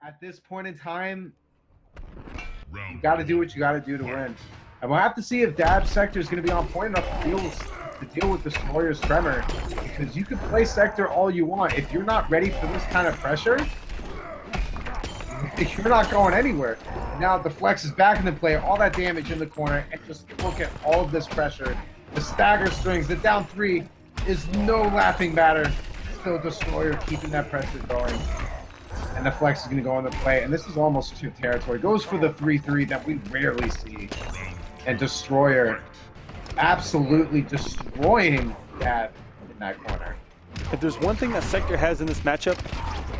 At this point in time, you got to do what you got to do to win. And we'll have to see if Dab's sector is going to be on point enough to deal with Destroyer's tremor. Because you can play sector all you want. If you're not ready for this kind of pressure, you're not going anywhere. Now the flex is back into play, all that damage in the corner, and just look at all of this pressure. The stagger strings, the down 3 is no laughing matter. Still Destroyer keeping that pressure going. And the flex is going to go into play, and this is almost 2 territory. Goes for the 3-3 that we rarely see. And Destroyer absolutely destroying Dad in that corner. If there's one thing that Sector has in this matchup,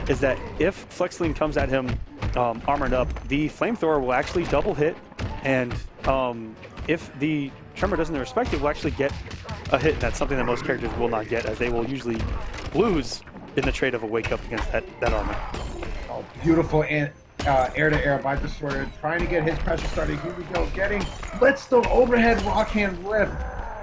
is that if Flexling comes at him armored up, the flamethrower will actually double hit, and if the Tremor doesn't respect it, will actually get a hit. That's something that most characters will not get, as they will usually lose in the trade of a wake up against that armor. Oh, beautiful air-to-air by Destroyer, trying to get his pressure started. Here we go, getting Blitzstone overhead rock hand lift.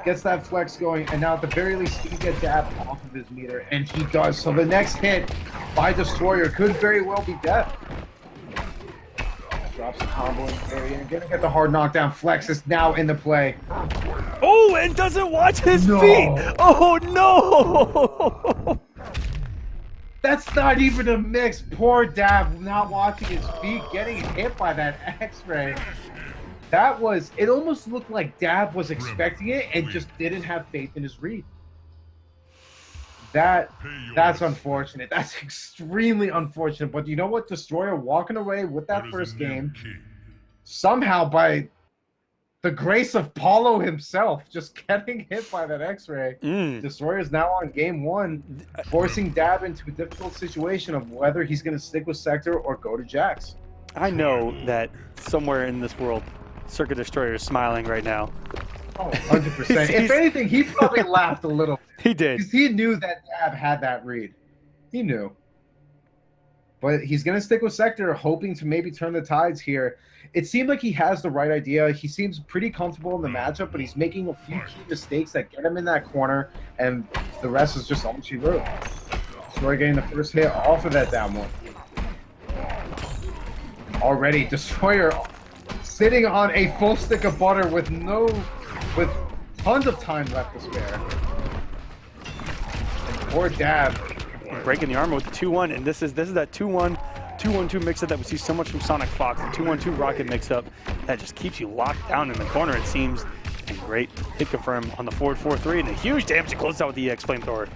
Gets that flex going, and now at the very least he can get Dab off of his meter, and he does. So the next hit by Destroyer could very well be death. Drops the combo in the area, and gonna get the hard knockdown. Flex is now in the play. Oh, and doesn't watch his feet! Oh no! That's not even a mix. Poor Dab not watching his feet, getting hit by that X-ray. That was, it almost looked like Dab was expecting it and just didn't have faith in his read. That's unfortunate. That's extremely unfortunate. But you know what? Destroyer walking away with that first game, somehow by the grace of Paulo himself, just getting hit by that X-ray. Destroyer is now on game 1, forcing Dab into a difficult situation of whether he's going to stick with Sector or go to Jax. I know that somewhere in this world, Circa Destroyer is smiling right now. Oh, 100%. If anything, he probably laughed a little. He did. Because he knew that Dab had that read. He knew. But he's going to stick with Sector, hoping to maybe turn the tides here. It seemed like he has the right idea. He seems pretty comfortable in the matchup, but he's making a few key mistakes that get him in that corner, and the rest is just all she wrote. Destroyer getting the first hit off of that down one. Already, Destroyer sitting on a full stick of butter with tons of time left to spare. And poor Dab breaking the armor with the 2-1, and this is that 2-1, 2-1-2 mix-up that we see so much from SonicFox, the 2-1-2 rocket mix-up that just keeps you locked down in the corner, it seems. And great hit confirm on the forward 4-3, and a huge damage to close out with the EX flamethrower.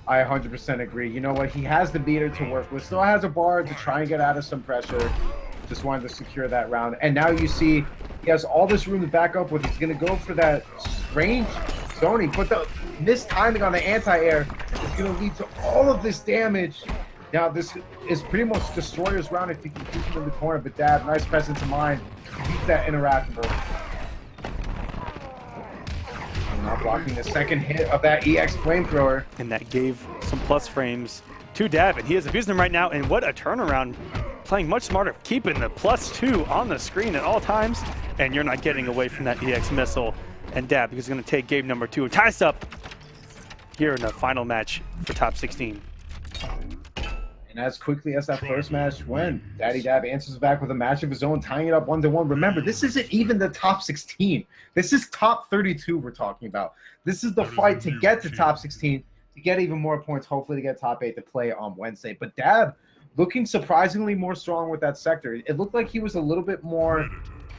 I 100% agree. You know what? He has the meter to work with, still has a bar to try and get out of some pressure. Just wanted to secure that round. And now you see he has all this room to back up with. He's going to go for that strange zoning, but the missed timing on the anti-air is going to lead to all of this damage. Now, this is pretty much Destroyer's round if he can keep him in the corner, but Dab, nice presence of mind, keep that interactable. And now blocking the second hit of that EX flamethrower. And that gave some plus frames to Dab, and he is abusing them right now, and what a turnaround. Playing much smarter, keeping the +2 on the screen at all times, and you're not getting away from that EX missile. And Dab is going to take game number 2 and tie us up here in the final match for top 16. And as quickly as that first match went, DaddyDab answers back with a match of his own, tying it up 1-1. Remember, this isn't even the top 16. This is top 32 we're talking about. This is the fight to get to top 16, to get even more points, hopefully to get top 8 to play on Wednesday. But Dab looking surprisingly more strong with that sector. It looked like he was a little bit more,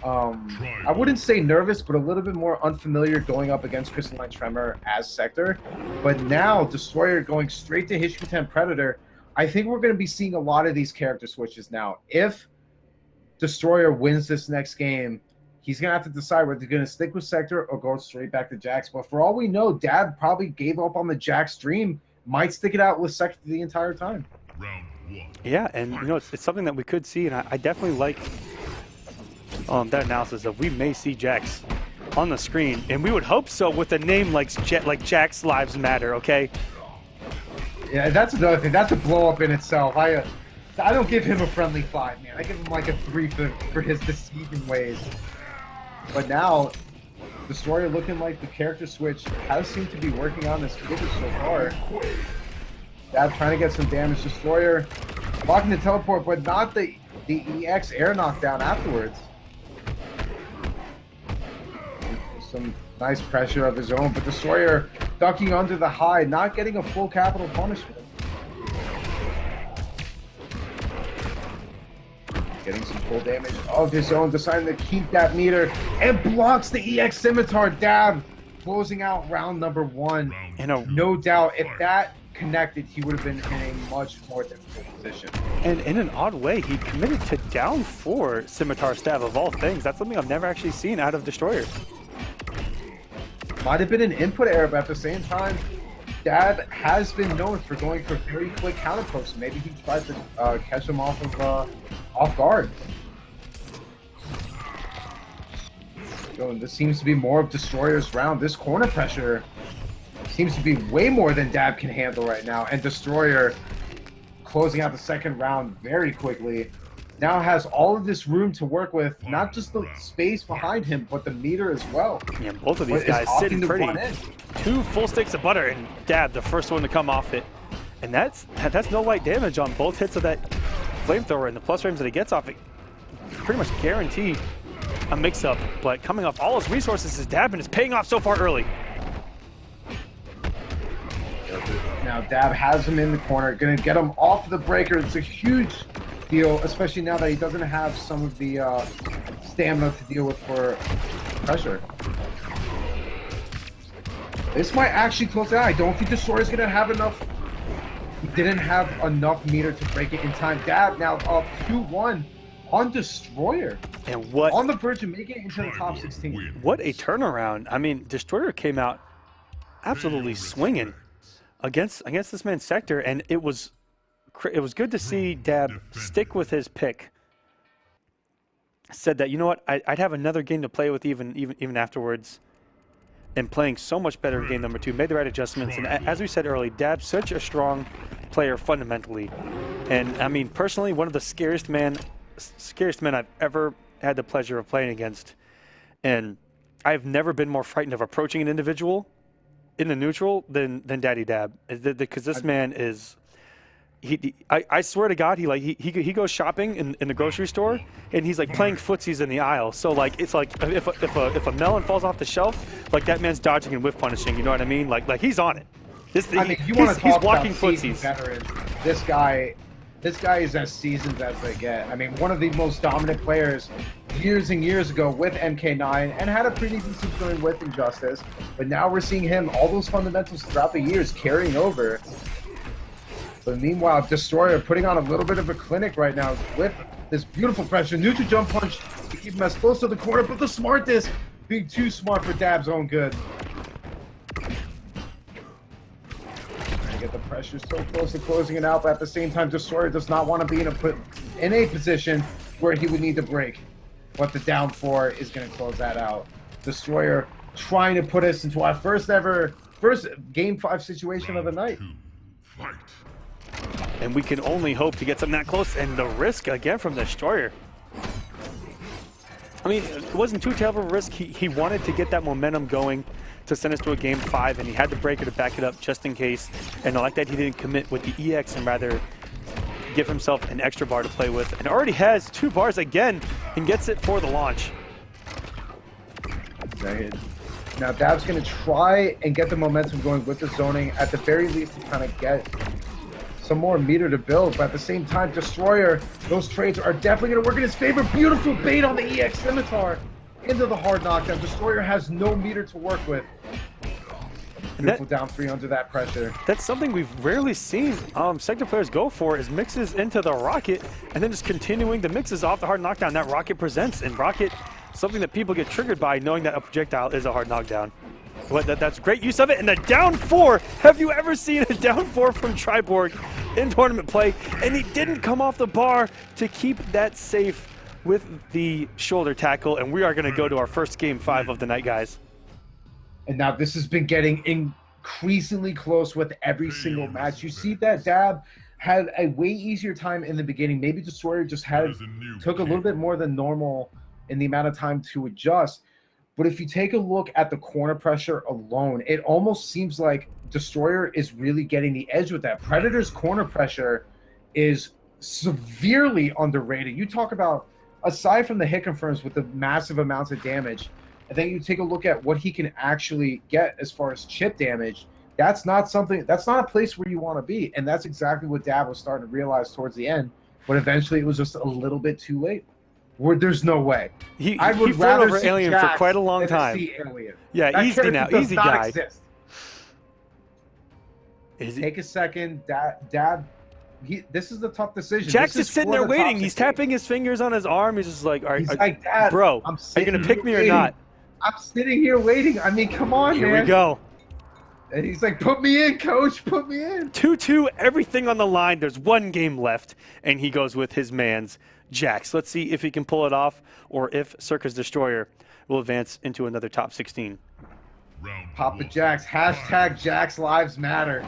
I wouldn't say nervous, but a little bit more unfamiliar going up against Crystalline Tremor as sector. But now, Destroyer going straight to History 10 Predator. I think we're going to be seeing a lot of these character switches now. If Destroyer wins this next game, he's going to have to decide whether he's going to stick with sector or go straight back to Jax. But for all we know, Dab probably gave up on the Jax dream, might stick it out with sector the entire time. Yeah, and you know, it's something that we could see, and I definitely like that analysis of we may see Jax on the screen, and we would hope so with a name like Jax Lives Matter, okay? Yeah, that's another thing. That's a blow up in itself. I don't give him a friendly 5, man. I give him like a 3 for his deceiving ways. But now, Destroyer looking like the character switch has seemed to be working on this figure so far. Dab trying to get some damage. Destroyer Blocking the teleport, but not the EX air knockdown afterwards. Some nice pressure of his own, but Destroyer ducking under the high, not getting a full capital punishment. Getting some full damage of his own, deciding to keep that meter, and blocks the EX Scimitar. Dab closing out round number 1. No doubt, if that connected, he would have been in a much more difficult position. And in an odd way, he committed to down 4 Scimitar Stab of all things. That's something I've never actually seen out of Destroyer. Might have been an input error, but at the same time, Dab has been known for going for very quick counter posts. Maybe he tried to catch him off guard. So this seems to be more of Destroyer's round. This corner pressure seems to be way more than Dab can handle right now, and Destroyer closing out the second round very quickly. Now has all of this room to work with, not just the space behind him, but the meter as well. Yeah, both of these guys sitting pretty. 2 full sticks of butter, and Dab, the first one to come off it. And that's no light damage on both hits of that flamethrower, and the plus frames that he gets off it pretty much guarantee a mix-up. But coming off all his resources is Dab, and it's paying off so far early. Now Dab has him in the corner, gonna get him off the breaker. It's a huge deal, especially now that he doesn't have some of the stamina to deal with for pressure. This might actually close it out. I don't think Destroyer's gonna have enough. He didn't have enough meter to break it in time. Dab now up 2-1 on Destroyer. And what on the verge of making it into the top 16. What a turnaround. I mean, Destroyer came out absolutely swinging against this man's sector, and it was good to see Dab stick with his pick. Said that, you know what, I'd have another game to play with even afterwards, and playing so much better in game number 2, made the right adjustments. And as we said earlier, Dab's such a strong player fundamentally, and I mean personally one of the scariest men I've ever had the pleasure of playing against, and I've never been more frightened of approaching an individual in the neutral than DaddyDab, because this man is. I swear to God, he goes shopping in the grocery store, and he's like playing footsies in the aisle. So like it's like if a melon falls off the shelf, like that man's dodging and whiff punishing. You know what I mean? Like he's on it. He's blocking footsies. Veteran. This guy is as seasoned as they get. I mean, one of the most dominant players years and years ago with MK9, and had a pretty decent going with Injustice. But now we're seeing him, all those fundamentals throughout the years, carrying over. But meanwhile, Destroyer putting on a little bit of a clinic right now with this beautiful pressure. Neutral jump punch to keep him as close to the corner, but the smartness being too smart for Dab's own good. Trying to get the pressure so close to closing it out, but at the same time, Destroyer does not want to be in a position where he would need to break. But the down 4 is going to close that out. Destroyer trying to put us into our first game 5 situation of the night. And we can only hope to get something that close, and the risk again from Destroyer. I mean, it wasn't too terrible of a risk. He wanted to get that momentum going to send us to a game 5, and he had the breaker to back it up just in case. And I like that he didn't commit with the EX and rather give himself an extra bar to play with, and already has 2 bars again and gets it for the launch. Now Dab's going to try and get the momentum going with the zoning, at the very least to kind of get some more meter to build, but at the same time, Destroyer, those trades are definitely going to work in his favor. Beautiful bait on the EX Scimitar into the hard knockdown. Destroyer has no meter to work with. Beautiful down 3 under that pressure. That's something we've rarely seen sector players go for, is mixes into the rocket and then just continuing the mixes off the hard knockdown that rocket presents. And rocket, something that people get triggered by, knowing that a projectile is a hard knockdown. But that's great use of it. And the down 4, have you ever seen a down 4 from Triborg in tournament play? And he didn't come off the bar to keep that safe with the shoulder tackle. And we are going to go to our first game 5 of the night, guys. And now this has been getting increasingly close with every single match. You see that Dab had a way easier time in the beginning. Maybe Destroyer just took a little bit more than normal in the amount of time to adjust. But if you take a look at the corner pressure alone, it almost seems like Destroyer is really getting the edge with that. Predator's corner pressure is severely underrated. You talk about, aside from the hit confirms with the massive amounts of damage, and then you take a look at what he can actually get as far as chip damage. That's not a place where you want to be. And that's exactly what Dab was starting to realize towards the end, but eventually it was just a little bit too late. Where there's no way. I would rather over Alien for quite a long time. Yeah, that easy now, easy guy. Take a second, Dab. This is the tough decision. Jax is sitting there waiting. He's tapping his fingers on his arm. He's just like, he's like, Dad, bro, are you gonna pick me or not? I'm sitting here waiting. I mean, come on, man. Here we go. And he's like, put me in, coach, put me in. 2-2, everything on the line. There's one game left, and he goes with his man's Jax. Let's see if he can pull it off, or if Circa's Destroyer will advance into another top 16. Papa Jax, hashtag Jax Lives Matter.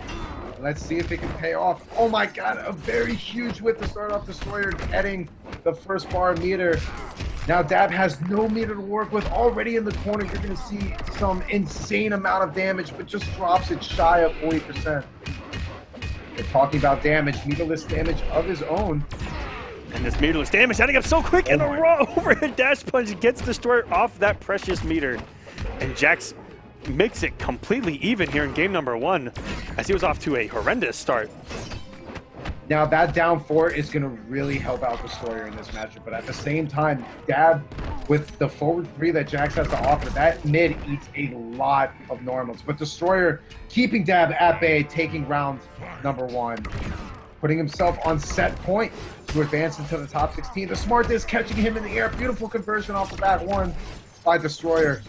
Let's see if it can pay off. Oh my God, a very huge whip to start off Destroyer, getting the first bar meter. Now Dab has no meter to work with. Already in the corner, you're going to see some insane amount of damage, but just drops it shy of 40%. We're talking about damage, meterless damage of his own. And this meterless damage adding up so quick in a row. Overhead dash punch gets Destroyer off that precious meter. And Jax makes it completely even here in game number 1, as he was off to a horrendous start. Now that down 4 is going to really help out Destroyer in this matchup, but at the same time, Dab, with the forward 3 that Jax has to offer, that mid eats a lot of normals. But Destroyer keeping Dab at bay, taking round number 1, putting himself on set point to advance into the top 16. The smart disc catching him in the air. Beautiful conversion off the back 1 by Destroyer.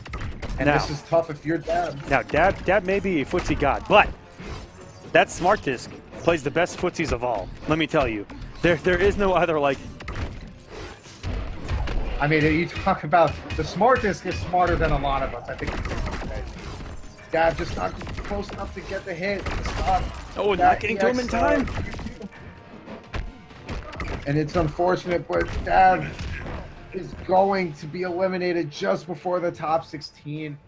And now, this is tough if you're Dab. Now, Dab may be a footsie god, but that smart disc plays the best footsies of all. Let me tell you, there is no other like. I mean, you talk about the smart disc is smarter than a lot of us. I think. Dab just not close enough to get the hit. Stop. Oh, not getting to him in time. And it's unfortunate, but Dab is going to be eliminated just before the top 16.